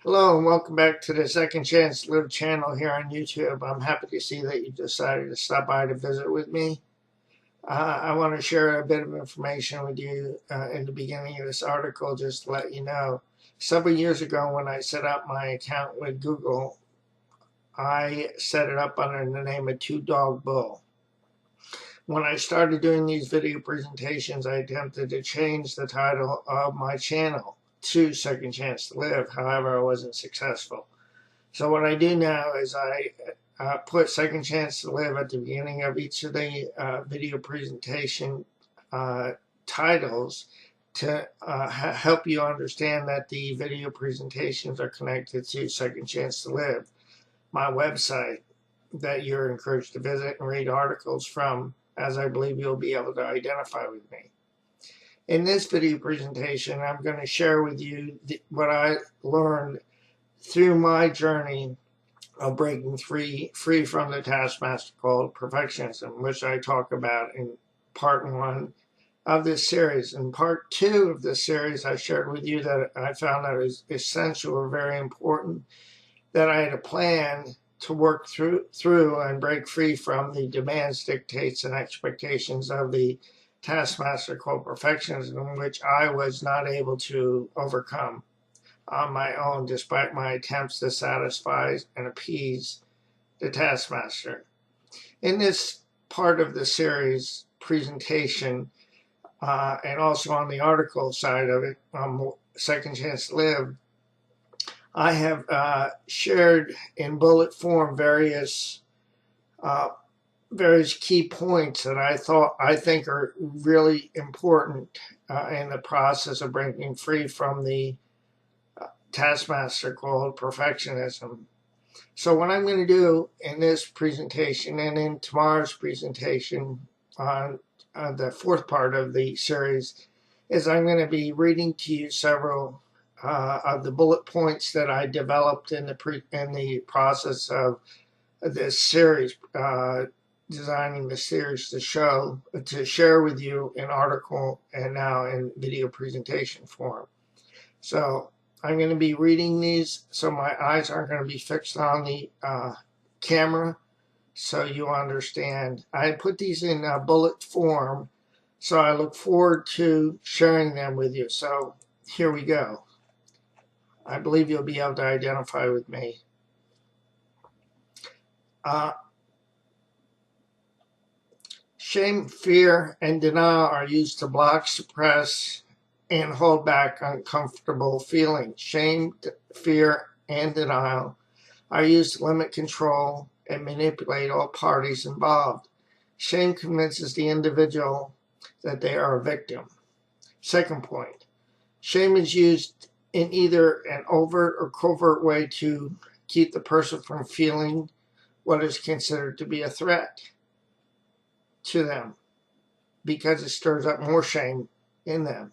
Hello and welcome back to the Second Chance to Live channel here on YouTube. I'm happy to see that you decided to stop by to visit with me. I want to share a bit of information with you in the beginning of this article just to let you know. Several years ago when I set up my account with Google, I set it up under the name of Two Dog Bull. When I started doing these video presentations, I attempted to change the title of my channel to Second Chance to Live. However, I wasn't successful. So what I do now is I put Second Chance to Live at the beginning of each of the video presentation titles to help you understand that the video presentations are connected to Second Chance to Live, my website that you're encouraged to visit and read articles from, as I believe you'll be able to identify with me. In this video presentation, I'm going to share with you what I learned through my journey of breaking free from the taskmaster called perfectionism, which I talk about in part 1 of this series. In part 2 of this series, I shared with you that I found that it was essential or very important that I had a plan to work through and break free from the demands, dictates, and expectations of the taskmaster called perfectionism, which I was not able to overcome on my own, despite my attempts to satisfy and appease the taskmaster. In this part of the series presentation, and also on the article side of it, Second Chance to Live, I have shared in bullet form various key points that I think are really important in the process of breaking free from the taskmaster called perfectionism. So what I'm going to do in this presentation and in tomorrow's presentation on the fourth part of the series is I'm going to be reading to you several of the bullet points that I developed in the process of this series, designing the series to share with you in article and now in video presentation form. So I'm going to be reading these, so my eyes aren't going to be fixed on the camera, so you understand. I put these in bullet form, so I look forward to sharing them with you. So here we go. I believe you'll be able to identify with me. Shame, fear, and denial are used to block, suppress, and hold back uncomfortable feelings. Shame, fear, and denial are used to limit, control, and manipulate all parties involved. Shame convinces the individual that they are a victim. Second point, shame is used in either an overt or covert way to keep the person from feeling what is considered to be a threat to them, because it stirs up more shame in them.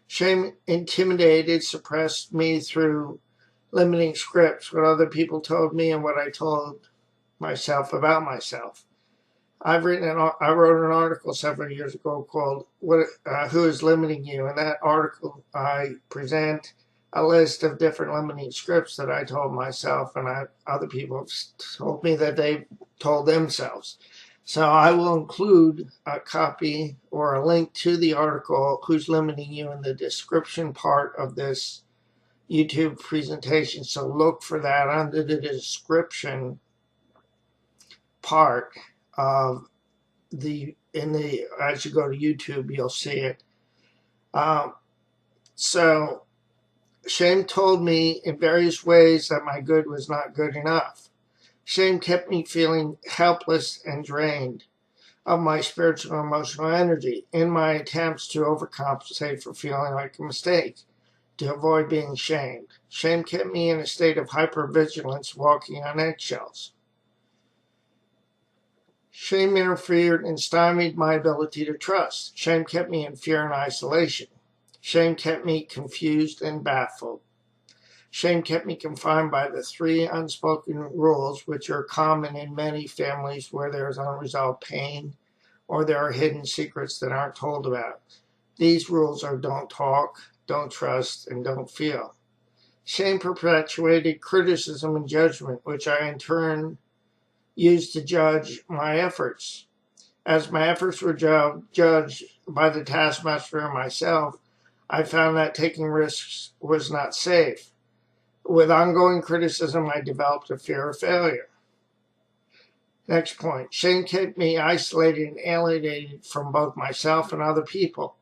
Shame intimidated, suppressed me through limiting scripts, what other people told me and what I told myself about myself. I wrote an article several years ago called Who is Limiting You? In that article, I present a list of different limiting scripts that I told myself, and other people have told me that they told themselves. So I will include a copy or a link to the article, Who's Limiting You, in the description part of this YouTube presentation. So look for that under the description part of as you go to YouTube, you'll see it. So shame told me in various ways that my good was not good enough. Shame kept me feeling helpless and drained of my spiritual and emotional energy in my attempts to overcompensate for feeling like a mistake, to avoid being shamed. Shame kept me in a state of hypervigilance, walking on eggshells. Shame interfered and stymied my ability to trust. Shame kept me in fear and isolation. Shame kept me confused and baffled. Shame kept me confined by the 3 unspoken rules, which are common in many families where there is unresolved pain or there are hidden secrets that aren't told about. These rules are don't talk, don't trust, and don't feel. Shame perpetuated criticism and judgment, which I in turn used to judge my efforts. As my efforts were judged by the taskmaster and myself, I found that taking risks was not safe. With ongoing criticism, I developed a fear of failure. Next point, shame kept me isolated and alienated from both myself and other people.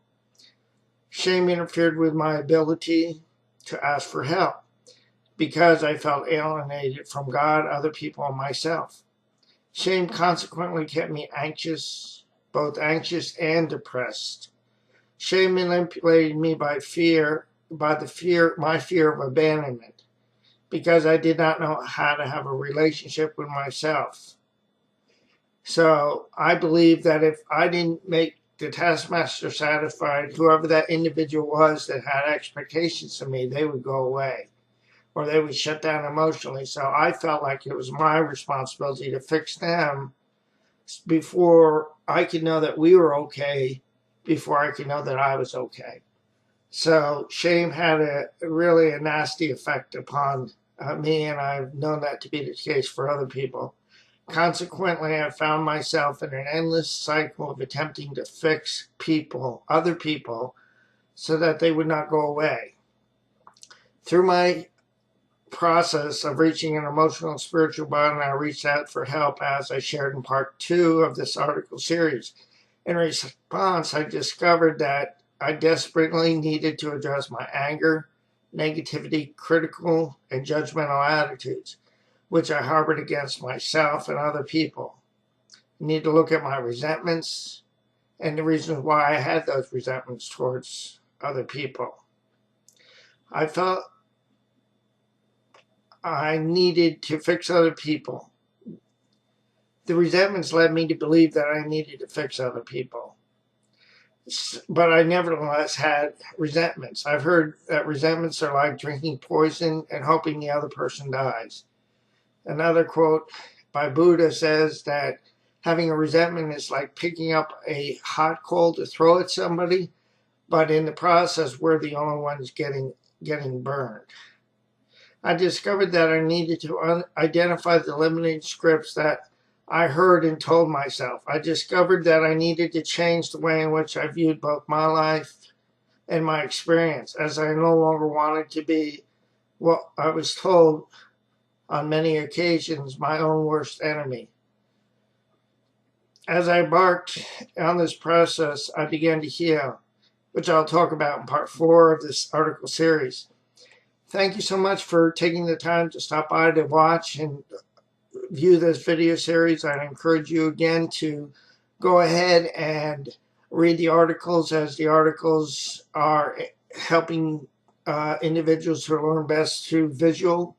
Shame interfered with my ability to ask for help because I felt alienated from God, other people, and myself. Shame consequently kept me anxious, both anxious and depressed. Shame manipulated me by my fear of abandonment, because I did not know how to have a relationship with myself. So I believe that if I didn't make the taskmaster satisfied, whoever that individual was that had expectations of me, they would go away or they would shut down emotionally. So I felt like it was my responsibility to fix them before I could know that we were okay, before I could know that I was okay. So shame had really a nasty effect upon me, and I've known that to be the case for other people. Consequently, I found myself in an endless cycle of attempting to fix people, other people, so that they would not go away. Through my process of reaching an emotional and spiritual bond, I reached out for help, as I shared in part 2 of this article series. In response, I discovered that I desperately needed to address my anger, negativity, critical, and judgmental attitudes, which I harbored against myself and other people. I need to look at my resentments and the reasons why I had those resentments towards other people. I felt I needed to fix other people. The resentments led me to believe that I needed to fix other people. But I nevertheless had resentments. I've heard that resentments are like drinking poison and hoping the other person dies. Another quote by Buddha says that having a resentment is like picking up a hot coal to throw at somebody, but in the process, we're the only ones getting burned. I discovered that I needed to identify the limiting scripts that I heard and told myself. I discovered that I needed to change the way in which I viewed both my life and my experience, as I no longer wanted to be what I was told on many occasions, my own worst enemy. As I embarked on this process, I began to heal, which I'll talk about in part 4 of this article series. Thank you so much for taking the time to stop by to watch and view this video series. I encourage you again to go ahead and read the articles, as the articles are helping individuals who learn best through visual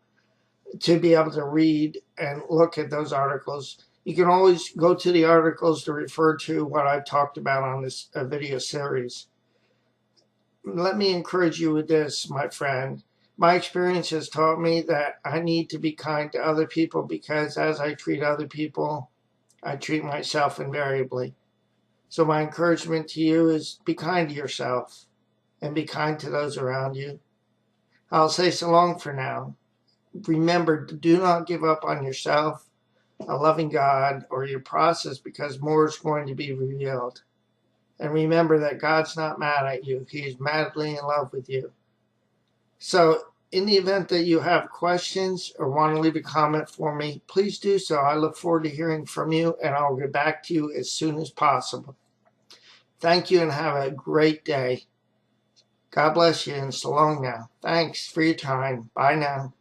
to be able to read and look at those articles. You can always go to the articles to refer to what I've talked about on this video series. Let me encourage you with this, my friend. My experience has taught me that I need to be kind to other people, because as I treat other people, I treat myself invariably. So my encouragement to you is be kind to yourself and be kind to those around you. I'll say so long for now. Remember, do not give up on yourself, a loving God, or your process, because more is going to be revealed. And remember that God's not mad at you. He is madly in love with you. So in the event that you have questions or want to leave a comment for me, please do so. I look forward to hearing from you, and I'll get back to you as soon as possible. Thank you and have a great day. God bless you, and so long now. Thanks for your time. Bye now.